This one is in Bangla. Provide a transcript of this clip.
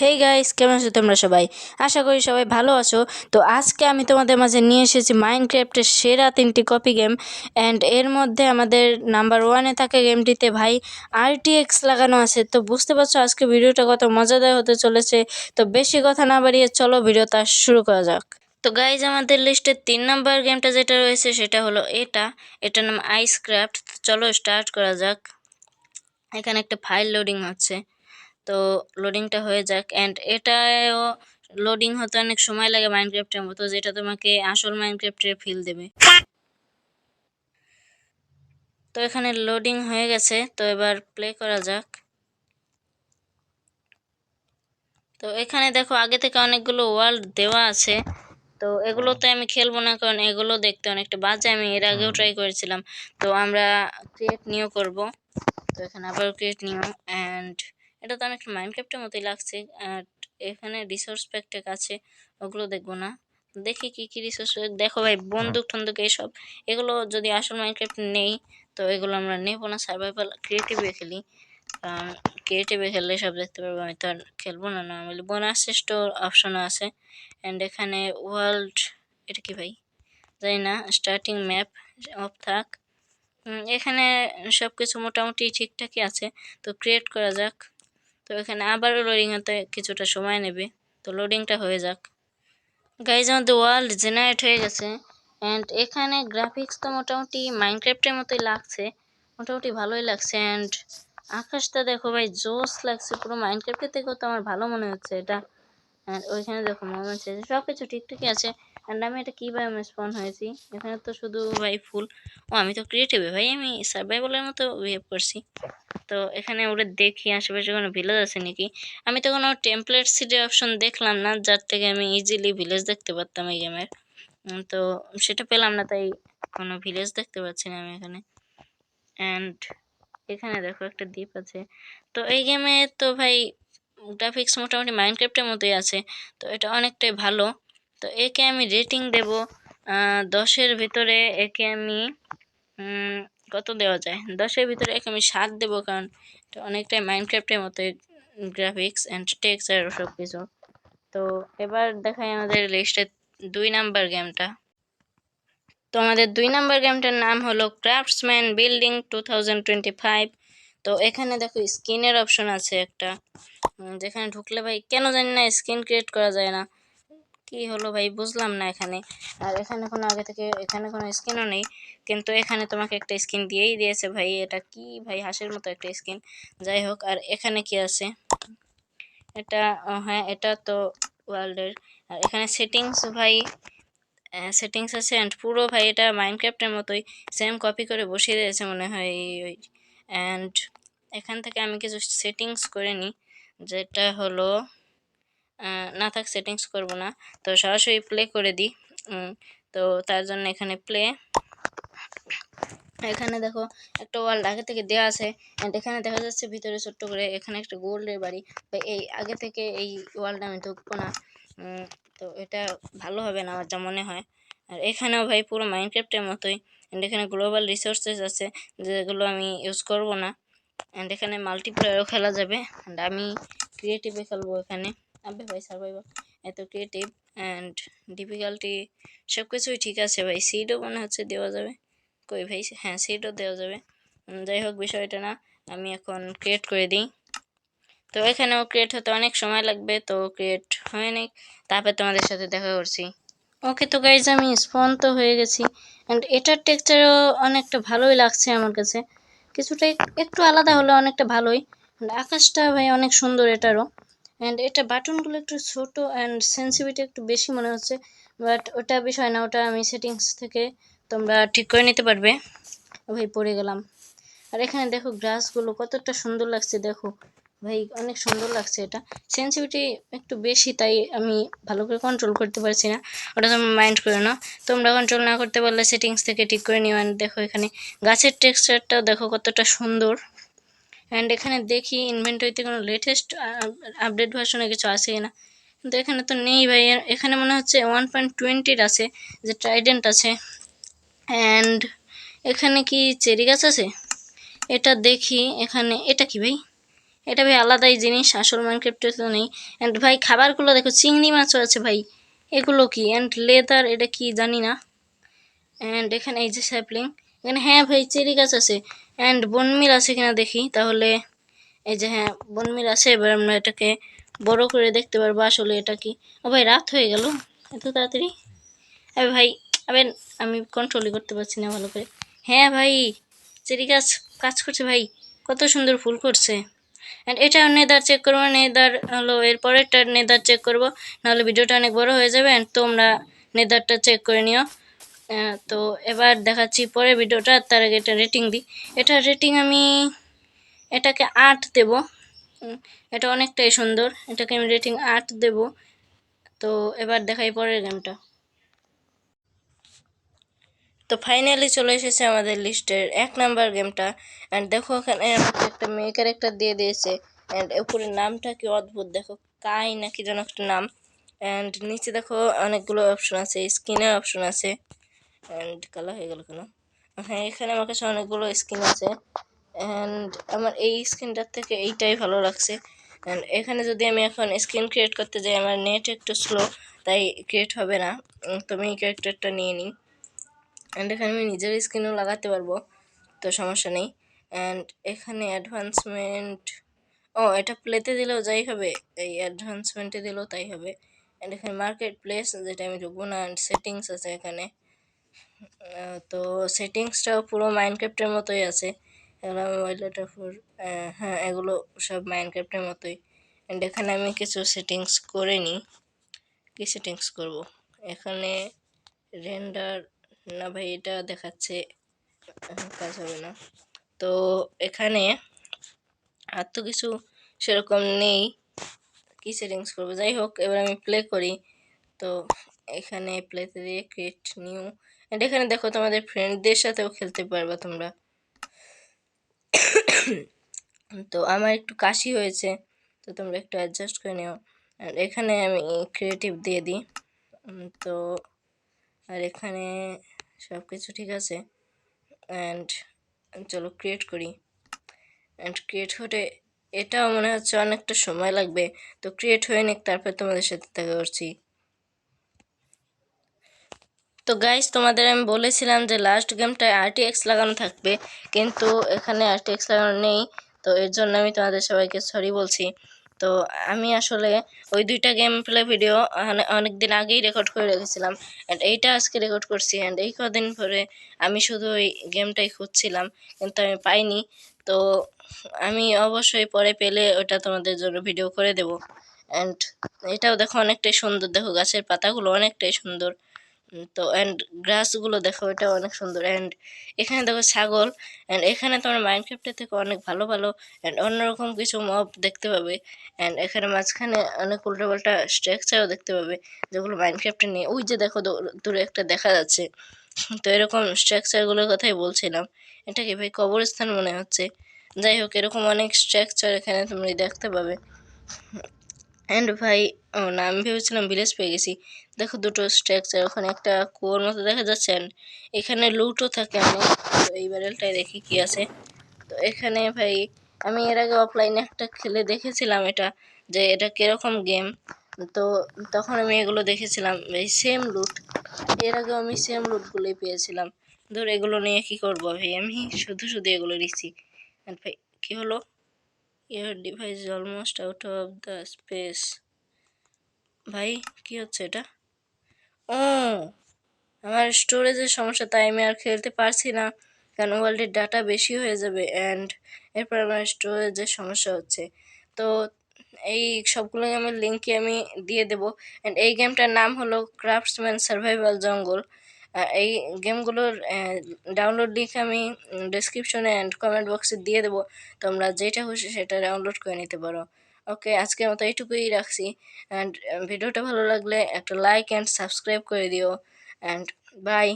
হেই গাইস, কেমন আছো তোমরা সবাই? আশা করি সবাই ভালো আছো। তো আজকে আমি তোমাদের মাঝে নিয়ে এসেছি মাইনক্রাফটের সেরা 3টি কপি গেম। অ্যান্ড এর মধ্যে আমাদের নাম্বার 1-এ থাকে গেমটিতে ভাই RTX লাগানো আছে। তো বুঝতে পারছো আজকে ভিডিওটা কত মজাদার হতে চলেছে। তো বেশি কথা না বাড়িয়ে চলো ভিডিওটা শুরু করা যাক। তো গাইজ, আমাদের লিস্টে 3 নম্বর গেমটা যেটা রয়েছে সেটা হলো এটার নাম আইসক্রাফট। চলো স্টার্ট করা যাক। এখানে একটা ফাইল লোডিং হচ্ছে, তো লোডিংটা হয়ে যাক। অ্যান্ড এটাও লোডিং হতে অনেক সময় লাগে মাইনক্রাফটের মতো, যেটা তোমাকে আসল মাইনক্রাফটের ফিল দেবে। তো এখানে লোডিং হয়ে গেছে, তো এবার প্লে করা যাক। তো এখানে দেখো আগে থেকে অনেকগুলো ওয়ার্ল্ড দেওয়া আছে, তো এগুলোতে আমি খেলবো না, কারণ এগুলো দেখতে অনেকটা বাজে। আমি এর আগেও ট্রাই করেছিলাম। তো আমরা ক্রিয়েট নিউ করব। তো এখানে আবার ক্রিয়েট নিউ, অ্যান্ড এটা তো অনেকটা মাইনক্রাফটের মতোই লাগছে। আর এখানে রিসোর্স প্যাক আছে, ওগুলো দেখবো না। দেখি কি কি রিসোর্স। দেখো ভাই, বন্দুক টন্দুক এইসব, এগুলো যদি আসল মাইনক্রাফট নেই তো এগুলো আমরা নেবো না। সার্ভাইভাল ক্রিয়েটিভে খেলি, কারণ ক্রিয়েটিভে খেললে সব দেখতে পারবো। আমি তো আর খেলবো না নর্মালি। বোনাস স্টোর অপশনও আছে। অ্যান্ড এখানে ওয়ার্ল্ড, এটা কি ভাই জানি না। স্টার্টিং ম্যাপ অফ থাক। এখানে সব কিছু মোটামুটি ঠিকঠাকই আছে। তো ক্রিয়েট করা যাক। তো এখানে আবারও লোডিং হতে কিছুটা সময় নেবে, তো লোডিংটা হয়ে যাক। গাইজ, আমাদের ওয়ার্ল্ড জেনারেট হয়ে গেছে। অ্যান্ড এখানে গ্রাফিক্স তো মোটামুটি মাইনক্রাফটের মতোই লাগছে, মোটামুটি ভালোই লাগছে। অ্যান্ড আকাশটা দেখো ভাই, জোস লাগছে, পুরো মাইনক্রাফটের থেকেও তো আমার ভালো মনে হচ্ছে এটা। অ্যান্ড ওইখানে দেখো মোমেন্টস আছে, সব কিছু ঠিকঠাকই আছে। অ্যান্ড আমি এটা কীভাবে স্পন হয়েছি, এখানে তো শুধু ভাই ফুল। ও, আমি তো ক্রিয়েটিভে ভাই, আমি সার্ভাইভালের মতো বিহেভ করছি। তো এখানে ওরা দেখি আশেপাশে কোনো ভিলেজ আছে নাকি। আমি তো কোনো টেমপ্লেট সিডের অপশন দেখলাম না, যার থেকে আমি ইজিলি ভিলেজ দেখতে পারতাম এই গেমের। তো সেটা পেলাম না, তাই কোনো ভিলেজ দেখতে পাচ্ছি না আমি এখানে। অ্যান্ড এখানে দেখো একটা দ্বীপ আছে। তো এই গেমে তো ভাই গ্রাফিক্স মোটামুটি মাইনক্রাফটের মতোই আছে, তো এটা অনেকটাই ভালো। তো একে আমি রেটিং দেব 10-এর ভিতরে। একে আমি কত দেওয়া যায়, 10-এর ভিতরে একে আমি 7 দেবো, কারণ এটা অনেকটাই মাইনক্রাফটের মতো গ্রাফিক্স অ্যান্ড টেক্সচার আর সব কিছু। তো এবার দেখাই আমাদের লিস্টে 2 নম্বর গেমটা। তো আমাদের 2 নম্বর গেমটার নাম হলো ক্রাফটসম্যান বিল্ডিং 2025। তো এখানে দেখো স্কিনের অপশন আছে একটা, যেখানে ঢুকলে ভাই কেন জানি না স্কিন ক্রিয়েট করা যায় না, কি হলো ভাই বুঝলাম না এখানে। আর এখানে কোনো আগে থেকে এখানে কোনো স্কিনও নেই, কিন্তু এখানে তোমাকে একটা স্কিন দিয়েই দিয়েছে ভাই। এটা কি ভাই, হাঁসের মতো একটা স্কিন। যাই হোক, আর এখানে কি আছে এটা, হ্যাঁ এটা তো ওয়ার্ল্ডের। আর এখানে সেটিংস ভাই, সেটিংস আছে। অ্যান্ড পুরো ভাই এটা মাইনক্রাফটের মতোই সেম কপি করে বসিয়ে দিয়েছে মনে হয়। অ্যান্ড এখান থেকে আমি কিছু সেটিংস করে নিই, যেটা হলো না থাক, সেটিংস করব না, তো সরাসরি প্লে করে দিই। তো তার জন্য এখানে প্লে, এখানে দেখো একটা ওয়ার্ল্ড আগে থেকে দেওয়া আছে। অ্যান্ড এখানে দেখা যাচ্ছে ভিতরে ছোট্ট করে এখানে একটা গোল্ডের বাড়ি। এই আগে থেকে এই ওয়ার্ল্ডে আমি ঢুকবো না, তো এটা ভালো হবে না আমার যা মনে হয়। আর এখানেও ভাই পুরো মাইনক্রাফটের মতোই। অ্যান্ড এখানে গ্লোবাল রিসোর্সেস আছে, যেগুলো আমি ইউজ করব না। অ্যান্ড এখানে মাল্টিপ্লেয়ারও খেলা যাবে। অ্যান্ড আমি ক্রিয়েটিভে খেলবো এখানে। আবে ভাই সার্ভাইভাল, এত ক্রিয়েটিভ অ্যান্ড ডিফিকাল্টি সব কিছুই ঠিক আছে ভাই। সিডও মনে হচ্ছে দেওয়া যাবে, কই ভাই, হ্যাঁ সিডও দেওয়া যাবে। যাই হোক, বিষয়টা না, আমি এখন ক্রিয়েট করে দিই। তো এখানেও ক্রিয়েট হতে অনেক সময় লাগবে, তো ক্রিয়েট হয়নি, তারপর তোমাদের সাথে দেখা করছি। ওকে, তো গাইজ আমি স্পন তো হয়ে গেছি। অ্যান্ড এটার টেক্সচারও অনেকটা ভালোই লাগছে আমার কাছে, কিছুটা একটু আলাদা হলে অনেকটা ভালোই। আকাশটা ভাই অনেক সুন্দর এটারও। অ্যান্ড এটা বাটনগুলো একটু ছোট অ্যান্ড সেন্সিটিভিটি একটু বেশি মনে হচ্ছে, বাট ওটা বিষয় না, ওটা আমি সেটিংস থেকে তোমরা ঠিক করে নিতে পারবে। ভাই পড়ে গেলাম। আর এখানে দেখো গ্রাসগুলো কতটা সুন্দর লাগছে, দেখো ভাই অনেক সুন্দর লাগছে। এটা সেন্সিটিভিটি একটু বেশি, তাই আমি ভালো করে কন্ট্রোল করতে পারছি না, ওটা তোমরা মাইন্ড করে নাও। তোমরা কন্ট্রোল না করতে পারলে সেটিংস থেকে ঠিক করে নিও। অ্যান্ড দেখো এখানে গাছের টেক্সচারটাও দেখো কতটা সুন্দর। অ্যান্ড এখানে দেখি ইনভেন্টরিতে কোনো লেটেস্ট আপডেট ভার্সনে কিছু আছে কিনা, কিন্তু এখানে তো নেই ভাই। এখানে মনে হচ্ছে 1.20 আছে, যে ট্রাইডেন্ট আছে। অ্যান্ড এখানে কি চেরি গাছ আছে, এটা দেখি। এখানে এটা কি ভাই, এটা ভাই আলাদাই জিনিস, আসল মাইনক্রাফটে তো নেই। অ্যান্ড ভাই খাবারগুলো দেখো, চিংড়ি মাছও আছে ভাই, এগুলো কি? অ্যান্ড লেদার, এটা কি জানি না। অ্যান্ড এখানে এই যে স্যাপলিং, এখানে হ্যাঁ ভাই চেরি গাছ আছে। অ্যান্ড বনমিল আছে কিনা দেখি তাহলে। এই যে হ্যাঁ বনমিল আছে, এবার আমরা এটাকে বড় করে দেখতে পারবো আসলে এটা কি। ও ভাই রাত হয়ে গেল এত তাড়াতাড়ি। আরে ভাই, আবে আমি কন্ট্রোলই করতে পারছি না ভালো করে। হ্যাঁ ভাই, চেরি গাছ কাজ করছে ভাই, কত সুন্দর ফুল করছে। অ্যান্ড এটা নেদার চেক করবো, নেদার হলো এর পরেরটা নেদার চেক করবো, নাহলে ভিডিওটা অনেক বড় হয়ে যাবে। অ্যান্ড তোমরা নেদারটা চেক করে নিও। তো এবার দেখাচ্ছি পরে ভিডিওটা, তার আগে এটা রেটিং দিই। এটা রেটিং আমি এটাকে 8 দেব। এটা অনেকটাই সুন্দর, এটাকে আমি রেটিং 8 দেব। তো এবার দেখাই পরের গেমটা। তো ফাইনালি চলে এসেছে আমাদের লিস্টের 1 নাম্বার গেমটা। অ্যান্ড দেখো এখানে আমাকে একটা মেয়ে ক্যারেক্টার দিয়ে দিয়েছে। অ্যান্ড উপরে নামটা কি অদ্ভুত, দেখো কাই নাকি যেন একটা নাম। অ্যান্ড নিচে দেখো অনেকগুলো অপশন আছে, স্কিনের অপশন আছে। অ্যান্ড কালা হয়ে গেল কেন? হ্যাঁ, এখানে আমার কাছে অনেকগুলো স্কিন আছে। অ্যান্ড আমার এই স্কিনটার থেকে এইটাই ভালো লাগছে। অ্যান্ড এখানে যদি আমি এখন স্কিন ক্রিয়েট করতে যাই, আমার নেট একটু স্লো, তাই ক্রিয়েট হবে না। তো আমি এই ক্যারেক্টারটা নিয়ে নিই। অ্যান্ড এখানে আমি নিজের স্কিনও লাগাতে পারবো, তো সমস্যা নেই। অ্যান্ড এখানে অ্যাডভান্সমেন্ট, ও এটা প্লেতে দিলেও যাই হবে, এই অ্যাডভান্সমেন্টে দিলেও তাই হবে। অ্যান্ড এখানে মার্কেট প্লেস, যেটা আমি ঢুকবো না। অ্যান্ড সেটিংস আছে এখানে। তো সেটিংসটাও পুরো মাইনক্রাফটের মতোই আছে। এগুলো মোবাইল ডাটা ফোর, হ্যাঁ এগুলো সব মাইনক্রাফটের মতোই। অ্যান্ড এখানে আমি কিছু সেটিংস করে নিই। কী সেটিংস করব এখানে? রেন্ডার, না ভাই এটা দেখাচ্ছে, কাজ হবে না। তো এখানে আর তো কিছু সেরকম নেই, কি সেটিংস করবো? যাই হোক, এবার আমি প্লে করি। তো এখানে প্লেতে দিয়ে ক্রিয়েট নিউ। এন্ড এখানে দেখো তোমাদের ফ্রেন্ডদের সাথেও খেলতে পারবা তোমরা। তো আমার একটু কাশি হয়েছে, তো তোমরা একটু অ্যাডজাস্ট করে নিও। আর এখানে আমি ক্রিয়েটিভ দিয়ে দিই। তো আর এখানে সব কিছু ঠিক আছে। অ্যান্ড চলো ক্রিয়েট করি। অ্যান্ড ক্রিয়েট হতে এটাও মনে হচ্ছে অনেকটা সময় লাগবে, তো ক্রিয়েট হয়ে নিক, তারপর তোমাদের সাথে দেখা করছি। তো গাইস, তোমাদের আমি বলেছিলাম যে লাস্ট গেমটায় আরটিএক্স লাগানো থাকবে, কিন্তু এখানে আরটিএক্স লাগানো নেই। তো এর জন্য আমি তোমাদের সবাইকে সরি বলছি। তো আমি আসলে ওই 2টা গেম প্লে ভিডিও অনেক দিন আগেই রেকর্ড করে রেখেছিলাম, অ্যান্ড এইটা আজকে রেকর্ড করছি। অ্যান্ড এই কদিন পরে আমি শুধু ওই গেমটাই খুঁজছিলাম, কিন্তু আমি পাইনি। তো আমি অবশ্যই পরে পেলে ওটা তোমাদের জন্য ভিডিও করে দেব। অ্যান্ড এটাও দেখো অনেকটাই সুন্দর, দেখো গাছের পাতাগুলো অনেকটাই সুন্দর। তো অ্যান্ড গ্রাসগুলো দেখো, এটা অনেক সুন্দর। অ্যান্ড এখানে দেখো ছাগল। অ্যান্ড এখানে তোমার মাইনক্রাফটের থেকে অনেক ভালো ভালো অ্যান্ড অন্যরকম কিছু মব দেখতে পাবে। অ্যান্ড এখানে মাঝখানে অনেক উল্টোপাল্টা স্ট্রাকচারও দেখতে পাবে, যেগুলো মাইনক্রাফটে নেই। ওই যে দেখো দূরে একটা দেখা যাচ্ছে। তো এরকম স্ট্রাকচারগুলোর কথাই বলছিলাম। এটা কি ভাই কবরস্থান মনে হচ্ছে। যাই হোক, এরকম অনেক স্ট্রাকচার এখানে তুমি দেখতে পাবে। অ্যান্ড ভাই, ও না, আমি ভেবেছিলাম ভিলেজ পেয়ে গেছি। দেখো দুটো স্ট্রাকচার, ওখানে একটা কুয়োর মতো দেখা যাচ্ছে। and এখানে লুটও থাকে অনেক। তো এই ব্যারেলটায় দেখি কি আছে। তো এখানে ভাই আমি এর আগে অফলাইনে একটা খেলে দেখেছিলাম এটা, যে এটা কিরকম গেম। তো তখন আমি এগুলো দেখেছিলাম, এই সেম লুট। এর আগে আমি সেম লুটগুলোই পেয়েছিলাম। ধর এগুলো নিয়ে কি করবো ভাই, আমি শুধু শুধু এগুলো নিচ্ছি। ভাই কি হলো? Your device is almost out of the space. ভাই কি হচ্ছে এটা? ও, আমার স্টোরেজের সমস্যা, তাই আমি আর খেলতে পারছি না, কারণ ওয়ার্ল্ডের ডাটা বেশি হয়ে যাবে। অ্যান্ড এরপর আমার স্টোরেজের সমস্যা হচ্ছে। তো এই সবগুলো গেমের লিঙ্কই আমি দিয়ে দেবো। অ্যান্ড এই গেমটার নাম হলো ক্রাফটসম্যান সার্ভাইভাল জঙ্গল। এই গেমগুলোর ডাউনলোড লিঙ্ক আমি ডেসক্রিপশনে অ্যান্ড কমেন্ট বক্সে দিয়ে দেবো। তোমরা যেটা খুশি সেটা ডাউনলোড করে নিতে পারো। ওকে, আজকের মতো এইটুকুই রাখছি। অ্যান্ড ভিডিওটা ভালো লাগলে একটা লাইক অ্যান্ড সাবস্ক্রাইব করে দিও। And by.